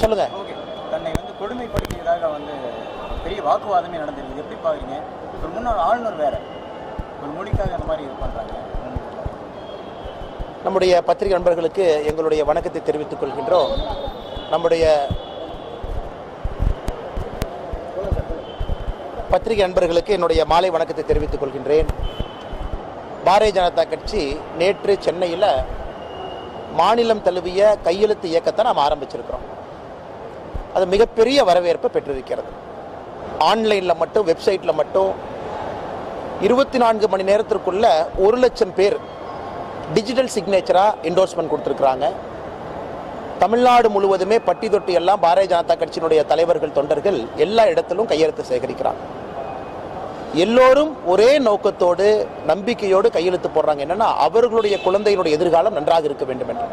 சொல்லுங்க. ஓகே, தன்னை கொடுமைப்படுத்தியதாக பெரிய வாக்குவாதமே நடந்திருக்கு. எப்படி பாக்குறீங்க? ஒரு முன்னாள் ஆளுநர் வேற ஒரு மொழிக்காக அந்த மாதிரி இது பண்றாங்க. நம்முடைய பத்திரிகை நண்பர்களுக்கு எங்களுடைய வணக்கத்தை தெரிவித்துக் கொள்கின்றோம். நம்முடைய பத்திரிகை நண்பர்களுக்கு என்னுடைய மாலை வணக்கத்தை தெரிவித்துக் கொள்கின்றேன். பாரதிய ஜனதா கட்சி நேற்று சென்னையில் மாநிலம் தழுவிய கையெழுத்து இயக்கத்தை நாம் ஆரம்பிச்சிருக்கிறோம். அது மிகப்பெரிய வரவேற்பை பெற்றிருக்கிறது. ஆன்லைனில் மட்டும், வெப்சைட்டில் மட்டும் 24 மணி நேரத்திற்குள்ள 1 லட்சம் பேர் டிஜிட்டல் சிக்னேச்சராக என்டோர்ஸ்மெண்ட் கொடுத்துருக்குறாங்க. தமிழ்நாடு முழுவதுமே பட்டி தொட்டி எல்லாம் பாரதிய ஜனதா கட்சியினுடைய தலைவர்கள், தொண்டர்கள் எல்லா இடத்திலும் கையெழுத்து சேகரிக்கிறாங்க. எல்லோரும் ஒரே நோக்கத்தோடு, நம்பிக்கையோடு கையெழுத்து போடுறாங்க. என்னன்னா, அவர்களுடைய குழந்தையினுடைய எதிர்காலம் நன்றாக இருக்க வேண்டும் என்று.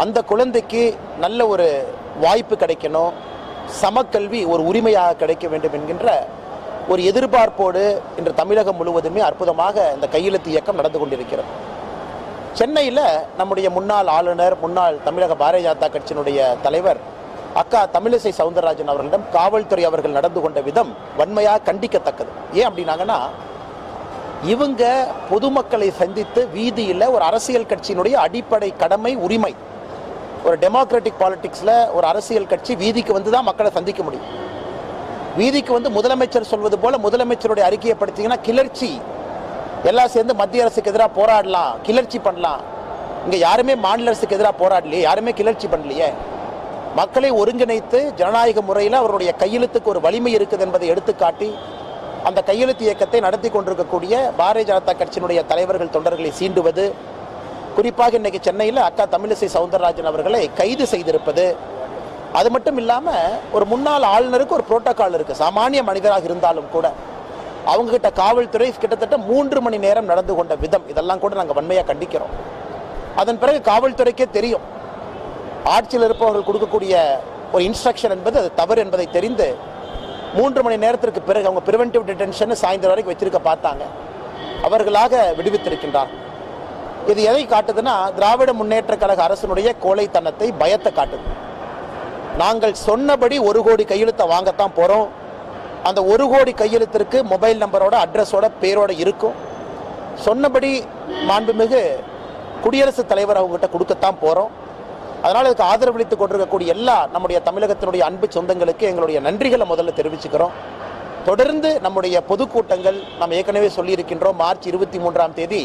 அந்த குழந்தைக்கு நல்ல ஒரு வாய்ப்பு கிடைக்கணும், சமக்கல்வி ஒரு உரிமையாக கிடைக்க வேண்டும் என்கின்ற ஒரு எதிர்பார்ப்போடு இன்று தமிழகம் முழுவதுமே அற்புதமாக இந்த கையெழுத்து இயக்கம் நடந்து கொண்டிருக்கிறது. சென்னையில் நம்முடைய முன்னாள் ஆளுநர், முன்னாள் தமிழக பாரதிய ஜனதா கட்சியினுடைய தலைவர் அக்கா தமிழிசை சவுந்தரராஜன் அவர்களிடம் காவல்துறை அவர்கள் நடந்து கொண்ட விதம் வன்மையாக கண்டிக்கத்தக்கது. ஏன் அப்படின்னாங்கன்னா, இவங்க பொதுமக்களை சந்தித்து வீதியில் ஒரு அரசியல் கட்சியினுடைய அடிப்படை கடமை, உரிமை, ஒரு டெமோக்ராட்டிக் பாலிடிக்ஸில் ஒரு அரசியல் கட்சி வீதிக்கு வந்து தான் மக்களை சந்திக்க முடியும். வீதிக்கு வந்து முதலமைச்சர் சொல்வது போல முதலமைச்சருடைய அறிக்கையை படித்தீங்கன்னா கிளர்ச்சி, எல்லாம் சேர்ந்து மத்திய அரசுக்கு எதிராக போராடலாம், கிளர்ச்சி பண்ணலாம். இங்கே யாருமே மாநில அரசுக்கு எதிராக போராடலையே, யாருமே கிளர்ச்சி பண்ணலையே. மக்களை ஒருங்கிணைத்து ஜனநாயக முறையில் அவருடைய கையெழுத்துக்கு ஒரு வலிமை இருக்குது என்பதை எடுத்துக்காட்டி அந்த கையெழுத்து இயக்கத்தை நடத்தி கொண்டிருக்கக்கூடிய பாரதிய ஜனதா கட்சியினுடைய தலைவர்கள், தொண்டர்களை சீண்டுவது, குறிப்பாக இன்னைக்கு சென்னையில் அக்கா தமிழிசை சவுந்தரராஜன் அவர்களை கைது செய்திருப்பது, அது மட்டும் இல்லாமல் ஒரு முன்னாள் ஆளுநருக்கு ஒரு புரோட்டோகால் இருக்குது. சாமானிய மனிதராக இருந்தாலும் கூட அவங்ககிட்ட காவல்துறை கிட்டத்தட்ட 3 மணி நேரம் நடந்து கொண்ட விதம், இதெல்லாம் கூட நாங்கள் வன்மையாக கண்டிக்கிறோம். அதன் பிறகு காவல்துறைக்கே தெரியும், ஆட்சியில் இருப்பவர்கள் கொடுக்கக்கூடிய ஒரு இன்ஸ்ட்ரக்ஷன் என்பது அது தவறு என்பதை தெரிந்து 3 மணி நேரத்திற்கு பிறகு அவங்க பிரிவென்டிவ் டிடென்ஷன் சாயந்தரம் வரைக்கும் வச்சிருக்க பார்த்தாங்க. அவர்களாக விடுவித்திருக்கின்றார். இது எதை காட்டுதுன்னா, திராவிட முன்னேற்ற கழக அரசினுடைய கோழைத்தனத்தை, பயத்தை காட்டுது. நாங்கள் சொன்னபடி 1 கோடி கையெழுத்தை வாங்கத்தான் போகிறோம். அந்த 1 கோடி கையெழுத்திற்கு மொபைல் நம்பரோட, அட்ரஸோட, பேரோட இருக்கும். சொன்னபடி மாண்புமிகு குடியரசுத் தலைவர் அவங்ககிட்ட கொடுக்கத்தான் போகிறோம். அதனால் இதுக்கு ஆதரவளித்துக் கொண்டிருக்கக்கூடிய எல்லா நம்முடைய தமிழகத்தினுடைய அன்பு சொந்தங்களுக்கு எங்களுடைய நன்றிகளை முதல்ல தெரிவிச்சுக்கிறோம். தொடர்ந்து நம்முடைய பொதுக்கூட்டங்கள் நாம் ஏற்கனவே சொல்லியிருக்கின்றோம். மார்ச் 23ஆம் தேதி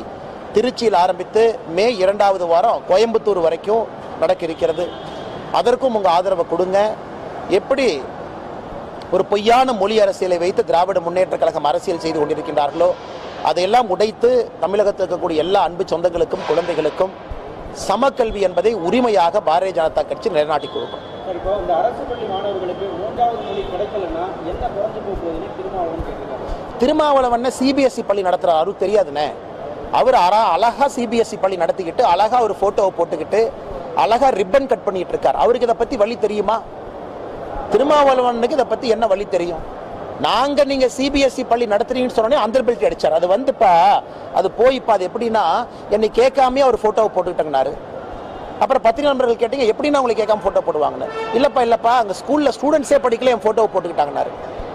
திருச்சியில் ஆரம்பித்து மே 2வது வாரம் கோயம்புத்தூர் வரைக்கும் நடக்க இருக்கிறது. அதற்கும் உங்கள் ஆதரவை கொடுங்க. எப்படி ஒரு பொய்யான மொழி அரசியலை வைத்து திராவிட முன்னேற்ற கழகம் அரசியல் செய்து கொண்டிருக்கின்றார்களோ அதையெல்லாம் உடைத்து தமிழகத்தில் இருக்கக்கூடிய எல்லா அன்பு சொந்தங்களுக்கும், குழந்தைகளுக்கும் சமக்கல்வி என்பதை உரிமையாக பாரதிய ஜனதா கட்சி நிலைநாட்டி கொடுக்கும். இப்போ இந்த அரசு பள்ளி மாணவர்களுக்கு 3வது மொழி கிடைக்கலன்னா என்ன குறைஞ்சு போகுதுன்னு திருமாவளவன் சிபிஎஸ்இ பள்ளி நடத்துறாரு, அவருக்கு தெரியாதுண்ணே. அவர் அழகா சிபிஎஸ்இ பள்ளி நடத்திக்கிட்டு அழகா ஒரு போட்டோவை போட்டுக்கிட்டு அழகா ரிப்பன் கட் பண்ணிட்டு இருக்காரு. அவருக்கு இதை பத்தி வழி தெரியுமா? திருமாவளவனுக்கு இதை பத்தி என்ன வழி தெரியும்? நாங்க நீங்க சிபிஎஸ்இ பள்ளி நடத்துறீங்கன்னு சொன்னோடனே அந்தர்பெல்ட் அடிச்சார். அது வந்துப்பா, அது போய்ப்பா, அது எப்படின்னா என்னை கேட்காமே அவர் போட்டோவை போட்டுக்கிட்டாங்கனாரு. அப்புறம் பத்திரிகை நண்பர்கள் கேட்டீங்க, எப்படின்னா உங்களுக்கு கேட்காம போட்டோ போடுவாங்கன்னு. இல்லப்பா அங்க ஸ்கூல்ல ஸ்டூடெண்ட்ஸே படிக்கல, என் போட்டோவை போட்டுக்கிட்டாங்கனாரு.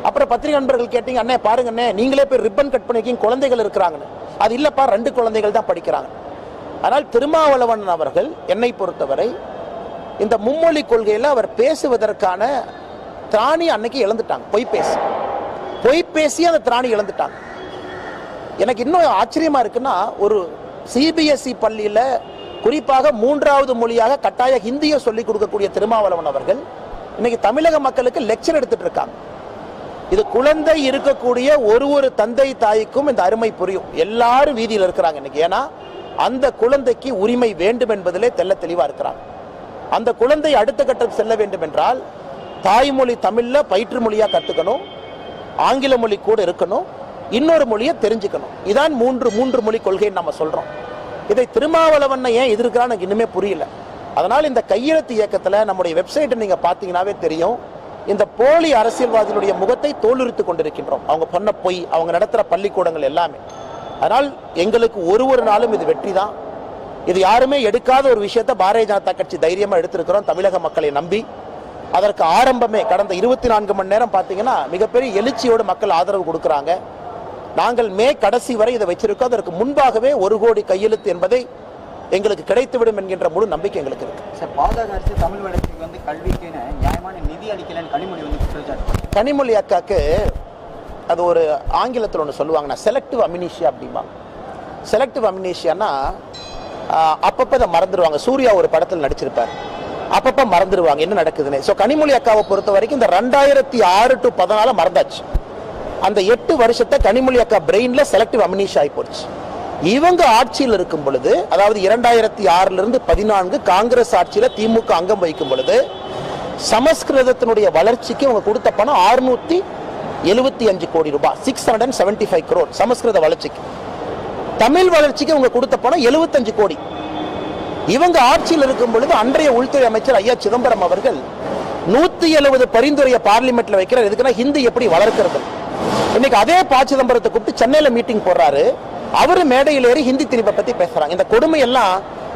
அப்புறம் பத்திரிகை நண்பர்கள் கேட்டீங்க, அண்ணே பாருங்க அண்ணே, நீங்களே போய் ரிப்பன் கட் பண்ணிக்கிங்க, குழந்தைகள் இருக்கிறாங்கன்னு. அது இல்லப்பா, 2 குழந்தைகள் தான் படிக்கிறாங்க. ஆனால் திருமாவளவன் அவர்கள் என்னை பொறுத்தவரை இந்த மும்மொழி கொள்கையில் அவர் பேசுவதற்கான திராணி அன்னைக்கு இழந்துட்டாங்க. பொய் பேசி அந்த திராணி இழந்துட்டாங்க. எனக்கு இன்னும் ஆச்சரியமா இருக்குன்னா, ஒரு சிபிஎஸ்இ பள்ளியில குறிப்பாக 3வது மொழியாக கட்டாய ஹிந்தியை சொல்லிக் கொடுக்கக்கூடிய திருமாவளவன் அவர்கள் இன்னைக்கு தமிழக மக்களுக்கு லெக்சர் எடுத்துட்டு இருக்காங்க. இது குழந்தை இருக்கக்கூடிய ஒரு தந்தை தாய்க்கும் இந்த அருமை புரியும். எல்லாரும் வீதியில் இருக்கிறாங்க இன்னைக்கு. ஏன்னா அந்த குழந்தைக்கு உரிமை வேண்டும் என்பதிலே தெல்ல தெளிவா இருக்கிறாங்க. அந்த குழந்தை அடுத்த கட்டத்துக்கு செல்ல வேண்டும் என்றால் தாய்மொழி தமிழ்ல பயிற்று மொழியா கத்துக்கணும், ஆங்கில மொழி கூட இருக்கணும், இன்னொரு மொழியை தெரிஞ்சுக்கணும். இதான் மூன்று மொழி கொள்கைன்னு நம்ம சொல்றோம். இதை திருமாவளவன் ஏன் எதிர்க்கிறான்னு எனக்கு இன்னுமே புரியல. அதனால் இந்த கையெழுத்து இயக்கத்தில் நம்முடைய வெப்சைட்டை நீங்க பார்த்தீங்கன்னாவே தெரியும், இந்த போலி அரசியல்வாதிகளுடைய முகத்தை தோலுரித்து கொண்டிருக்கின்றோம். அவங்க பண்ண பொய், அவங்க நடத்துகிற பள்ளிக்கூடங்கள் எல்லாமே. அதனால் எங்களுக்கு ஒரு நாளும் இது வெற்றி தான். இது யாருமே எடுக்காத ஒரு விஷயத்தை பாரதிய ஜனதா கட்சி தைரியமாக எடுத்திருக்கிறோம். தமிழக மக்களை நம்பி அதற்கு ஆரம்பமே கடந்த 24 மணி நேரம் பார்த்தீங்கன்னா மிகப்பெரிய எழுச்சியோடு மக்கள் ஆதரவு கொடுக்குறாங்க. நாங்கள் மே கடைசி வரை இதை வச்சிருக்கோம். அதற்கு முன்பாகவே 1 கோடி கையெழுத்து என்பதை எங்களுக்கு கிடைத்துவிடும் என்கின்ற முழு நம்பிக்கை எங்களுக்கு இருக்கு. சார், பாஜக அரசு தமிழ் வளர்ச்சிக்கு வந்து கல்விக்குன்னு நியாயமான நிதி அளிக்கலன்னு கனிமொழி வந்து குற்றச்சாட்டு. கனிமொழி அக்காக்கு அது ஒரு ஆங்கிலத்தில் ஒன்று சொல்லுவாங்கன்னா செலக்டிவ் அமினிஷியா அப்படிம்பா. செலக்டிவ் அமினிஷியானா அப்பப்போ அதை மறந்துடுவாங்க. சூர்யா ஒரு படத்தில் நடிச்சிருப்பார், அப்பப்போ மறந்துடுவாங்க என்ன நடக்குதுன்னு. ஸோ கனிமொழி அக்காவை பொறுத்த வரைக்கும் இந்த 2006 to 2014 மறந்தாச்சு. அந்த 8 வருஷத்தை கனிமொழி அக்கா பிரெயின்ல செலக்டிவ் அமினிஷியா ஆகி போச்சு. இவங்க ஆட்சியில் இருக்கும் பொழுது, அதாவது 2006 to 2014 காங்கிரஸ் ஆட்சியில திமுக அங்கம் வைக்கும் பொழுது சமஸ்கிருதத்தினுடைய வளர்ச்சிக்கு அவங்க கொடுத்த பணம் 675 கோடி ரூபாய், 675 crore சமஸ்கிருத வளர்ச்சிக்கு. தமிழ் வளர்ச்சிக்கு அவங்க கொடுத்த பணம் 75 கோடி. இவங்க ஆட்சியில் இருக்கும் பொழுது அன்றைய உள்துறை அமைச்சர் ஐயா சிதம்பரம் அவர்கள் 170 பரிந்துரையை பார்லிமெண்ட்ல வைக்கிறார். எதுக்குன்னா ஹிந்தி எப்படி வளர்க்கிறது. இன்னைக்கு அதே ப. சிதம்பரத்தை கூப்பிட்டு சென்னையில மீட்டிங் போடுறாரு. அவரு மேடையில் ஏறி ஹிந்தி திணிப்பை பத்தி பேசுறாங்க. இந்த கொடுமை எல்லாம்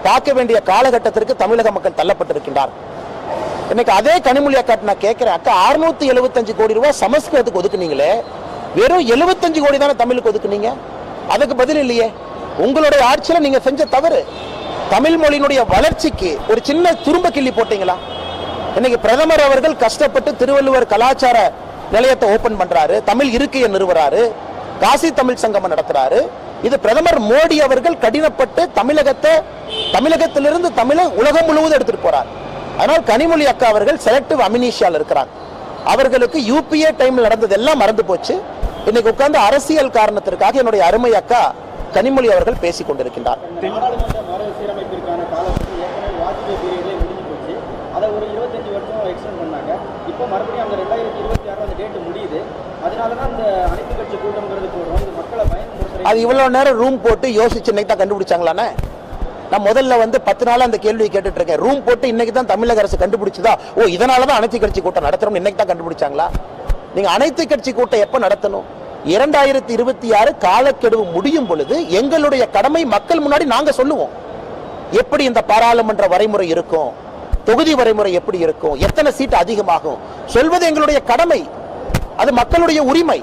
பார்க்க வேண்டிய காலகட்டத்திற்கு தமிழக மக்கள் தள்ளப்பட்டிருக்கின்றார். இன்னைக்கு அதே கனிமொழி அக்கா நான் கேட்கிறேன், அக்கா 675 கோடி ரூபாய் சமஸ்கிருதத்துக்கு ஒதுக்குனீங்களே, வெறும் 75 கோடி தானே தமிழுக்கு ஒதுக்குனீங்க. அதுக்கு பதில் இல்லையே. உங்களுடைய ஆட்சியில நீங்க செஞ்ச தவறு. தமிழ் மொழியினுடைய வளர்ச்சிக்கு ஒரு சின்ன துரும்ப கிள்ளி போட்டீங்களா? இன்னைக்கு பிரதமர் அவர்கள் கஷ்டப்பட்டு திருவள்ளுவர் கலாச்சார நிலையத்தை ஓபன் பண்றாரு, தமிழ் இருக்கையை நிறுவறாரு, காசி தமிழ் சங்கமம் நடத்துறாரு. இது பிரதமர் மோடி அவர்கள் கடினப்பட்டு தமிழகத்திலிருந்து தமிழை உலகம் முழுவதும் எடுத்துட்டு போறார். அதனால் கனிமொழி அக்கா அவர்கள் செலக்டிவ் அமினிஷியால் இருக்கிறாங்க. அவர்களுக்கு யூபிஏ டைம்ல நடந்தது எல்லாம் மறந்து போச்சு. இன்னைக்கு உட்கார்ந்து அரசியல் காரணத்திற்காக என்னுடைய அருமை அக்கா கனிமொழி அவர்கள் பேசிக் கொண்டிருக்கின்றார். நாடாளுமன்ற மறுசீரமைப்பிற்கான காலத்துக்கு ஏற்கனவே வாஜ்பேயி பீரியட்லேயே முடிஞ்சு போச்சு. அதை ஒரு 25 வருஷம் எக்ஸ்டெண்ட் பண்ணாங்க. இப்போ மறுபடியும் அந்த 2026 அந்த டேட் முடியுது. அதனாலதான் இந்த அனைத்து கட்சி கூட்டம்ங்கிறது போடுறோம். இது மக்களை பயன்படுத்துறது. அது இவ்வளவு நேரம் ரூம் போட்டு யோசிச்சு இன்னைக்கு தான் கண்டுபிடிச்சாங்களானே. நான் முதல்ல 10 நாள் அந்த கேள்வியை கேட்டுட்டு இருக்கேன். ரூம் போட்டு இன்னைக்கு தான் தமிழக அரசு கண்டுபிடிச்சதா? ஓ, இதனாலதான் அனைத்து கட்சி கூட்டம் நடத்துறோம் இன்னைக்கு தான் கண்டுபிடிச்சாங்களா? நீங்க அனைத்து கட்சி கூட்டம் எப்ப நடத்தணும்? 2026 காலக்கெடு முடியும் பொழுது எங்களுடைய கடமை மக்கள் முன்னாடி நாங்க சொல்லுவோம். எப்படி இந்த பாராளுமன்ற வரைமுறை இருக்கும், தொகுதி வரைமுறை எப்படி இருக்கும், எத்தனை சீட் அதிகமாகும் சொல்வது எங்களுடைய கடமை. அது மக்களுடைய உரிமை.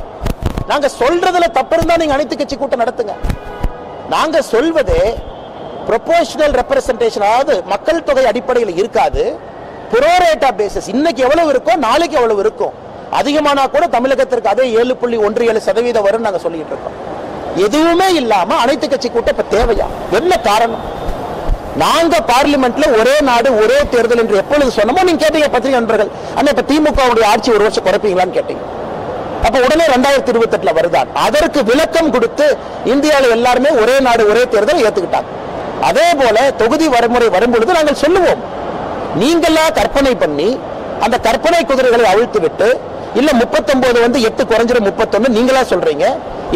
நாங்க சொல்றதுல தப்பு இருந்தா நீங்க அனைத்து கட்சி கூட்டம் நடத்துங்க. நாங்க சொல்வதே ப்ரொபோர்ஷனல் ரெப்ரசன்டேஷன், அதாவது மக்கள் தொகை அடிப்படையில் இருக்காது, புரோரேட்டா பேசிஸ். இன்னைக்கு எவ்வளவு இருக்கோ நாளைக்கு எவ்வளவு இருக்கும். அதிகமானா கூட தமிழகத்திற்கு அதே 7.17% வரும் நாங்க சொல்லிட்டு இருக்கோம். எதுவுமே இல்லாம அனைத்து கட்சி கூட்டம் இப்ப தேவையா? என்ன காரணம்? நாங்க பார்லிமெண்ட்ல ஒரே நாடு ஒரே தேர்தல் என்று எப்பொழுது சொன்னமோ நீங்க கேட்டீங்க பத்திரிகை நண்பர்கள். ஆனா இப்ப திமுக ஆட்சி 1 வருஷம் குறைப்பீங்களான்னு கேட்டீங்க. அப்ப உடனே 2028 வருதான். அதற்கு விளக்கம் கொடுத்து இந்தியாவில் எல்லாருமே ஒரே நாடு ஒரே தேர்தல் ஏத்துக்கிட்டாங்க. அதே போல தொகுதி வரைமுறை வரும்பொழுது நாங்கள் சொல்லுவோம். நீங்களா கற்பனை பண்ணி அந்த கற்பனை குதிரைகளை அவிழ்த்து விட்டு, இல்ல 39 8 குறைஞ்சிரும் 31 நீங்களா சொல்றீங்க.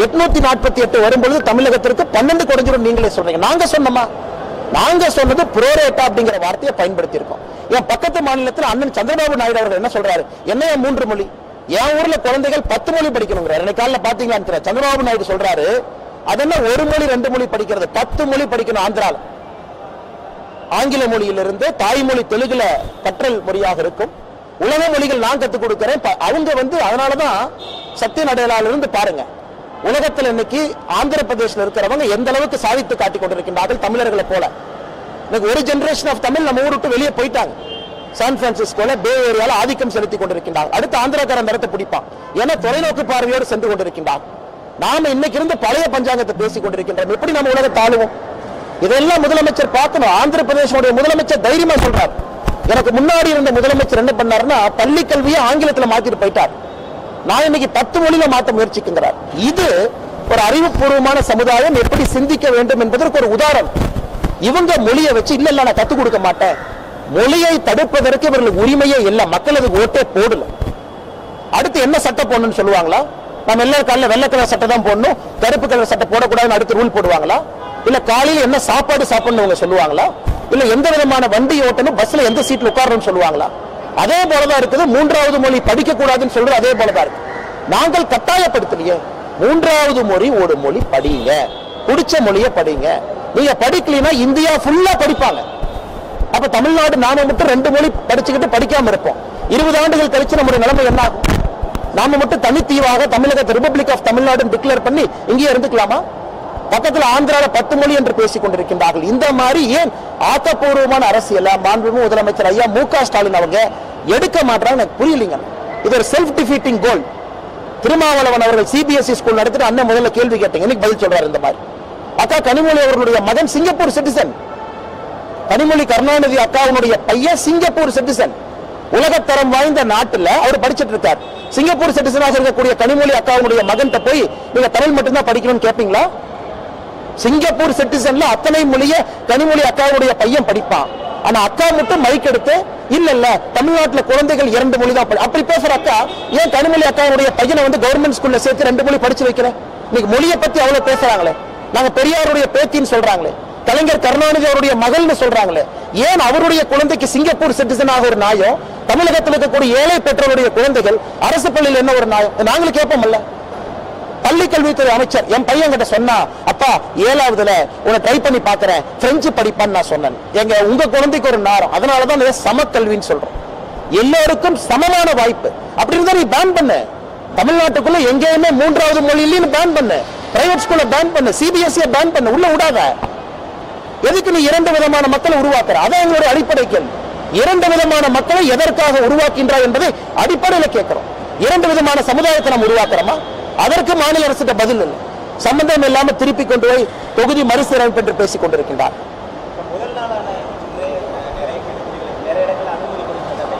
848 வரும்பொழுது தமிழகத்திற்கு 12 குறைஞ்சிரும் நீங்களே சொல்றீங்க. நாங்க சொன்னோமா? நாங்க சொன்னது புரோரேட்டா அப்படிங்கிற வார்த்தையை பயன்படுத்தி இருக்கோம். என் பக்கத்து மாநிலத்தில் அண்ணன் சந்திரபாபு நாயுடு அவர்கள் என்ன சொல்றாரு? என்ன 3 மொழி? என் ஊர்ல குழந்தைகள் 10 மொழி படிக்கணுங்கிறார். இன்னைக்கு காலையில பாத்தீங்களா சந்திரபாபு நாயுடு சொல்றாரு, அதென்ன 1 மொழி 2 மொழி படிக்கிறது, 10 மொழி படிக்கணும். ஆந்திரால ஆங்கில மொழியிலிருந்து தாய்மொழி தெலுங்குல கற்றல் மொழியாக இருக்கும். உலக மொழிகள் நான் கத்துக் கொடுக்கிறேன். அவங்க அதனாலதான் சத்திய நடையில இருந்து பாருங்க, உலகத்தில் இன்னைக்கு ஆந்திர பிரதேசத்தில் இருக்கிறவங்க எந்த அளவுக்கு சாதித்து காட்டிக் கொண்டிருக்கின்றார்கள் தமிழர்களை போல. இன்னைக்கு ஒரு ஜெனரேஷன் ஆஃப் தமிழ் நம்ம ஊர் விட்டு வெளியே போயிட்டாங்க. சான் பிரான்சிஸ்கோல பே ஏரியால ஆதிக்கம் செலுத்திக் கொண்டிருக்கின்றார். அடுத்து ஆந்திராக்காரன் நிறத்தை பிடிப்பான். ஏன்னா தொலைநோக்கு பார்வையோடு சென்று கொண்டிருக்கின்றார். நாம இன்னைக்கு இருந்து பழைய பஞ்சாங்கத்தை பேசிக் கொண்டிருக்கின்றோம். எப்படி நம்ம உலகத்தை ஆளுவோம்? இதெல்லாம் முதலமைச்சர் பார்க்கணும். ஆந்திர பிரதேசனுடைய முதலமைச்சர் தைரியமா சொல்றார். எனக்கு முன்னாடி இருந்த முதலமைச்சர் என்ன பண்ணாருன்னா பள்ளி கல்வியை ஆங்கிலத்தில் மாத்திட்டு போயிட்டார். நான் இன்னைக்கு 10 மொழியில மாற்ற முயற்சிக்கின்றார். இது ஒரு அறிவுபூர்வமான சமுதாயம் எப்படி சிந்திக்க வேண்டும் என்பதற்கு ஒரு உதாரணம். இவங்க மொழியை வச்சு இல்ல நான் கத்துக் கொடுக்க மாட்டேன். மொழியை தடுப்பதற்கு இவர்களுக்கு உரிமையே இல்லை. மக்கள் அதுக்கு ஓட்டே போடல. அடுத்து என்ன சட்டம் போடணும்னு சொல்லுவாங்களா? நம்ம எல்லாரும் காலையில் வெள்ளை கலர் சட்டை தான் போடணும், கருப்பு கலர் சட்டை போடக்கூடாதுன்னு அடுத்து ரூல் போடுவாங்களா? இல்ல காலையில் என்ன சாப்பாடு சாப்பிடணும் சொல்லுவாங்களா? இல்ல எந்த விதமான வண்டி ஓட்டணும், பஸ்ல எந்த சீட்ல உட்காரணும்னு சொல்லுவாங்களா? அதே போலதான் இருக்குது. 3வது மொழி படிக்க கூடாதுன்னு சொல்றது அதே போலதான் இருக்கு. நாங்கள் கட்டாயப்படுத்தலையே. 3வது மொழி ஒரு மொழி படிங்க, பிடிச்ச மொழியை படிங்க. நீங்க படிக்கலைன்னா இந்தியா ஃபுல்லா படிப்பாங்க. அப்ப தமிழ்நாடு நாம மட்டும் 2 மொழி படிச்சுக்கிட்டு படிக்காம இருப்போம். 20 ஆண்டுகள் கழிச்சு நம்முடைய நிலைமை என்ன ஆகும்? நாம மட்டும் தனித்தீவாக தமிழகத்தை ரிபப்ளிக் ஆஃப் தமிழ்நாடு டிக்ளேர் பண்ணி இங்கேயே இருந்துக்கலாமா? பக்கத்தில் ஆந்திரால 10 மொழி என்று பேசிக் கொண்டிருக்கின்றார்கள். இந்த மாதிரி ஏன் ஆக்கப்பூர்வமான அரசியல மாண்புமிகு முதலமைச்சர் ஐயா மு க ஸ்டாலின் அவங்க எடுக்க மாட்டாங்க எனக்கு புரியலீங்க. இது ஒரு செல்ஃப் டிஃபீட்டிங் கோல். திருமாவளவன் அவர்கள் சிபிஎஸ்இ ஸ்கூல் நடத்திட்டு அண்ணன் முதல்ல கேள்வி கேட்டீங்க, இன்னைக்கு பதில் சொல்றாரு இந்த மாதிரி. அக்கா கனிமொழி அவர்களுடைய மகன் சிங்கப்பூர் சிட்டிசன், கனிமொழி கருணாநிதி அக்காவுடைய பையன் சிங்கப்பூர் சிட்டிசன், உலகத்தரம் வாய்ந்த நாட்டுல அவர் படிச்சிட்டு இருக்கார். சிங்கப்பூர் சிட்டிசனாக இருக்கக்கூடிய கனிமொழி அக்காவுடைய மகன்கிட்ட போய் நீங்க தமிழ் மட்டும்தான் படிக்கணும்னு கேட்பீங்களா? சிங்கப்பூர் சிட்டிசன்ல அத்தனை மொழிய கனிமொழி அக்காவுடைய பையன் படிப்பான். ஆனா அக்கா மட்டும் மைக் எடுத்து இல்ல தமிழ்நாட்டுல குழந்தைகள் 2 மொழி தான் அப்படி பேசுற அக்கா ஏன் கனிமொழி அக்காவுடைய பையனை வந்து கவர்மெண்ட் ஸ்கூல்ல சேர்த்து 2 மொழி படிச்சு வைக்கிறேன்? இன்னைக்கு மொழியை பத்தி அவ்வளவு பேசுறாங்களே, நாங்க பெரியாருடைய பேத்தின்னு சொல்றாங்களே, கலைஞர் கருணாநிதி அவருடைய மகள்னு சொல்றாங்களே, ஏன் அவருடைய குழந்தைக்கு சிங்கப்பூர் சிட்டிசனாக ஒரு நியாயம், தமிழகத்தில் இருக்கக்கூடிய ஏழை பெற்றோருடைய குழந்தைகள் அரசு பள்ளியில் என்ன ஒரு நியாயம்? நாங்களும் கேட்போம்ல. பள்ளி கல்வித்துறை அமைச்சர் என் பையன் கிட்ட சொன்னா, அப்பா 7ஆவதுல உன்னை ட்ரை பண்ணி பாக்குறேன் பிரெஞ்சு படிப்பான்னு நான் சொன்னேன். எங்க உங்க குழந்தைக்கு ஒரு நேரம், அதனாலதான் சமக்கல்வின்னு சொல்றோம். எல்லோருக்கும் சமமான வாய்ப்பு. அப்படி இருந்தா நீ பேன் பண்ணு. தமிழ்நாட்டுக்குள்ள எங்கேயுமே 3வது மொழியிலும் பேன் பண்ணு, பிரைவேட் ஸ்கூல்ல பேன் பண்ணு, சிபிஎஸ்இ பேன் பண்ணு, உள்ள விடாத. எதுக்கு நீ 2 விதமான மக்களை உருவாக்குற? அதான் எங்களுடைய அடிப்படை கேள்வி. 2 விதமான மக்களை எதற்காக உருவாக்கின்றார் என்பதை அடிப்படையில் கேட்கிறோம். 2 விதமான சமுதாயத்தை நம்ம உருவாக்குறோமா? அதற்கு மாநில அரசுக்கு பதில் இல்லை. சம்பந்தம் இல்லாம திருப்பி கொண்டு போய் தொகுதி மறுசீரமைப்பு என்று பேசிக் கொண்டிருக்கின்றார். முதல் நாளான நிறைய இடங்கள் அனுமதி கொடுக்கப்பட்ட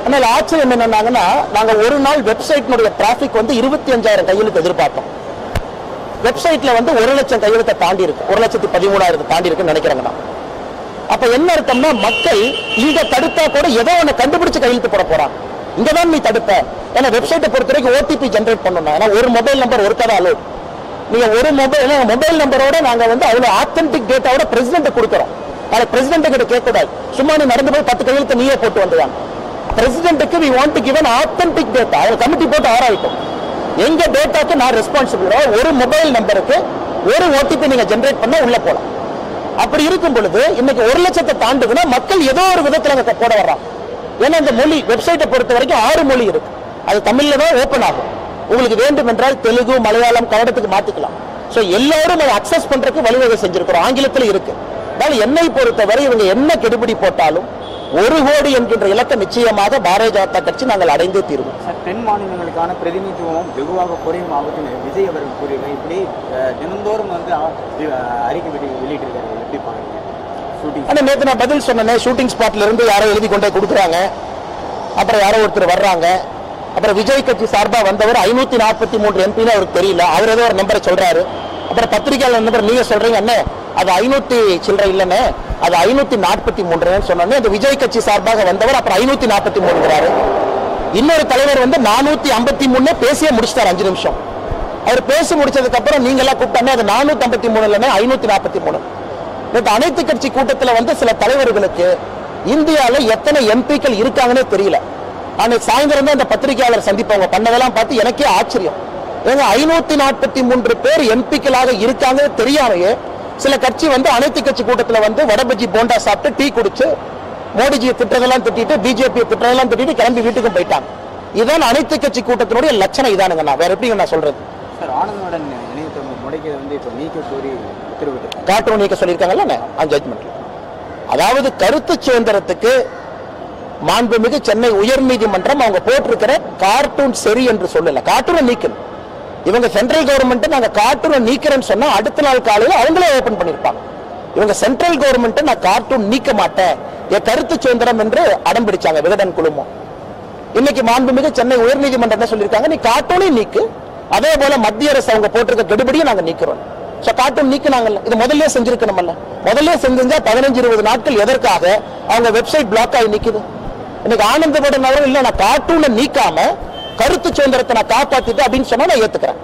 ஆனால் ஆச்சரியம் என்னன்னாங்கன்னா, நாங்க ஒரு நாள் வெப்சைட்னுடைய டிராபிக் வந்து 25,000 கையெழுத்து எதிர்பார்த்தோம். வெப்சைட்ல வந்து 1,00,000 கையெழுத்தை தாண்டி இருக்கு, 1,13,000 தாண்டி இருக்குன்னு நினைக்கிறேங்கண்ணா. அப்ப என்ன அர்த்தம்னா, மக்கள் இங்க தடுத்தா கூட ஏதோ ஒண்ணு கண்டுபிடிச்சு கையெழுத்து போட போறாங்க. இங்கதான் நீ தடுப்ப. ஏன்னா வெப்சைட்டை பொறுத்த வரைக்கும் ஓடிபி ஜென்ரேட் பண்ணணும். ஏன்னா ஒரு மொபைல் நம்பர் ஒருக்கா அலோட். நீங்க ஒரு மொபைல் நம்பரோட நாங்க வந்து அவ்வளவு ஆத்தென்டிக் டேட்டாவோட பிரசிடென்ட் கொடுக்குறோம். அதை பிரசிடென்ட் கிட்ட கேட்க கூடாது. சும்மா நீ நடந்து போய் 10 கையெழுத்து நீயே போட்டு வந்துவாங்க. பிரசிடென்ட்டுக்கு we want to give an authentic data. அதை கமிட்டி போட்டு ஆராயிட்டோம். எங்க டேட்டாக்கு நான் ரெஸ்பான்சிபிள். ஒரு மொபைல் நம்பருக்கு ஒரு ஓடிபி நீங்க ஜென்ரேட் பண்ண உள்ள போலாம். அப்படி இருக்கும் பொழுது இன்னைக்கு 1,00,000 தாண்டுதுன்னா மக்கள் ஏதோ ஒரு விதத்துல போட வர்றாங்க. ஏன்னா இந்த மொழி வெப்சைட்டை பொறுத்த வரைக்கும் 6 மொழி இருக்கு. அது தமிழ்ல தான் ஓபன் ஆகும். உங்களுக்கு வேண்டும் என்றால் தெலுங்கு, மலையாளம், கன்னடத்துக்கு மாத்திக்கலாம். சோ எல்லாரும் அதை அக்சஸ் பண்றதுக்கு வழிவகை செஞ்சிருக்கிறோம். ஆங்கிலத்தில் இருக்கு. அதனால என்னை பொறுத்தவரை இவங்க என்ன கெடுபிடி போட்டாலும் 1 கோடி என்கின்ற இலக்கை நிச்சயமாக பாரதிய ஜனதா கட்சி நாங்கள் அடைந்தே தீர்வோம். தென் மாநிலங்களுக்கான பிரதிநிதித்துவம் வெகுவாக குறையும் ஆபத்து விஜய் அவர்கள் கூறியிருக்காங்க. இப்படி தினந்தோறும் வந்து அறிக்கை வெளியிட்டிருக்காரு. எப்படி பாருங்க? ஆனா நேற்று நான் பதில் சொன்னேன். ஷூட்டிங் ஸ்பாட்ல இருந்து யாரோ எழுதி கொண்டே கொடுக்குறாங்க. அப்புறம் யாரோ ஒருத்தர் வர்றாங்க. அப்புறம் விஜய் கட்சி சார்பா வந்தவர் 543 எம்பின்னு அவருக்கு தெரியல. அவர் ஏதோ ஒரு நம்பரை சொல்றாரு. அப்புறம் பத்திரிகையாளர் நம்பர் நீங்க சொல்றீங்க என்ன அது 500 சில்லறை இல்லைன்னு, அது 543 சொன்னோன்னே அந்த விஜய் கட்சி சார்பாக வந்தவர் அப்புறம் 543. இன்னொரு தலைவர் வந்து 453 பேசியே முடிச்சிட்டார் 5 நிமிஷம். அவர் பேசி முடிச்சதுக்கு அப்புறம் நீங்க எல்லாம் கூப்பிட்டாங்க அது 453 இல்லைன்னு 543. நேற்று அனைத்து கட்சி கூட்டத்தில் வந்து சில தலைவர்களுக்கு இந்தியாவில் எத்தனை எம்பிக்கள் இருக்காங்கன்னே தெரியல. அன்னைக்கு சாயந்தரம் தான் அந்த பத்திரிகையாளர் சந்திப்பவங்க பண்ணதெல்லாம் பார்த்து எனக்கே ஆச்சரியம். ஏங்க 543 பேர் எம்பிக்களாக இருக்காங்க தெரியாமையே சில கட்சி வந்து அனைத்து கட்சி கூட்டத்தில் வந்து வடபஜ்ஜி போண்டா சாப்பிட்டு டீ குடிச்சு மோடிஜியை திட்டதெல்லாம் திட்டிட்டு பிஜேபியை திட்டதெல்லாம் திட்டிட்டு கிளம்பி வீட்டுக்கும் போயிட்டாங்க. இதான் அனைத்து கட்சி கூட்டத்தினுடைய லட்சணம் இதானுங்க. நான் வேற எப்படிங்க நான் சொல்றது? சார் ஆனந்தனுடன் இணையத்தை முடக்கியதை வந்து இப்போ நீக்க கோரி உத்தரவிட்டு கார்ட்டூன் நீக்க சொல்லியிருக்காங்கல்ல ஜட்மெண்ட். அதாவது கருத்து சுதந்திரத்துக்கு மாண்புமிகு சென்னை உயர்நீதிமன்றம் அவங்க போட்டிருக்கிற கார்ட்டூன் சரி என்று சொல்லல. கார்ட்டூனை நீக்கணும். இவங்க சென்ட்ரல் கவர்மெண்ட் நாங்க கார்ட்டூனை நீக்கிறேன்னு சொன்னா அடுத்த நாள் காலையில அவங்களே ஓபன் பண்ணிருப்பாங்க. இவங்க சென்ட்ரல் கவர்மெண்ட் நான் கார்ட்டூன் நீக்க மாட்டேன், என் கருத்து சுதந்திரம் என்று அடம் பிடிச்சாங்க விகடன் குழுமம். இன்னைக்கு மாண்புமிகு சென்னை உயர்நீதிமன்றம் என்ன சொல்லியிருக்காங்க, நீ கார்ட்டூனை நீக்கு, அதே போல மத்திய அரசு அவங்க போட்டிருக்க கெடுபடியை நாங்க நீக்கிறோம். கார்ட்டூன் நீக்கினாங்கல்ல, இது முதல்ல செஞ்சிருக்கணும்ல. முதல்ல செஞ்சா 15-20 நாட்கள் எதற்காக அவங்க வெப்சைட் பிளாக் ஆகி நிக்குது? இன்னைக்கு ஆனந்தபடன் அவர்கள் இல்ல நான் கார்ட்டூனை நீக்காம கருத்து சுதந்திரத்தை நான் காப்பாத்திட்டு அப்படின்னு சொன்னா நான் ஏத்துக்கிறேன்.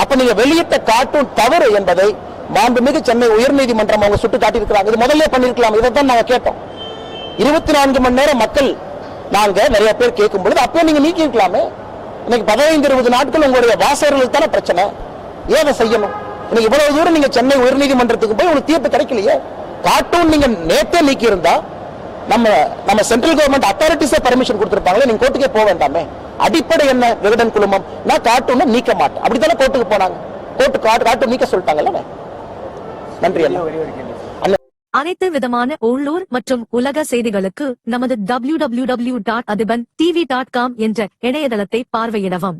அப்ப நீங்க வெளியிட்ட கார்ட்டூன் தவறு என்பதை மாண்புமிகு சென்னை உயர்நீதிமன்றம் அவங்க சுட்டு காட்டியிருக்கிறாங்க. இது முதல்ல பண்ணிருக்கலாம். இதைத்தான் நாங்க கேட்டோம். 24 மணி நேரம் மக்கள் நாங்க நிறைய பேர் கேட்கும் பொழுது அப்பயே நீங்க நீக்கி இருக்கலாமே. இன்னைக்கு 15-20 நாட்கள் உங்களுடைய வாசகர்களுக்கு தானே பிரச்சனை. ஏதை செய்யணும்? இன்னைக்கு இவ்வளவு தூரம் நீங்க சென்னை உயர்நீதிமன்றத்துக்கு போய் உங்களுக்கு தீர்ப்பு கிடைக்கலையே. கார்ட்டூன் நீங்க நேத்தே நீக்கி இருந்தா நம்ம சென்ட்ரல் கவர்மெண்ட் அத்தாரிட்டிஸே பர்மிஷன் கொடுத்திருப்பாங்களே, நீங்க கோர்ட்டுக்கே போக வேண்டாமே. அடிப்படை என்ன? விகடன் குழுமம். நான் கார்ட்டூன் நீக்க மாட்டேன், அப்படித்தானே கோர்ட்டுக்கு போனாங்க. கார்ட்டூன் நீக்க சொல்லிட்டாங்கல்ல. நன்றி அண்ணா. அனைத்து விதமான உள்ளூர் மற்றும் உலக செய்திகளுக்கு நமது www.adibantv.com என்ற இணையதளத்தை பார்வையிடவும்.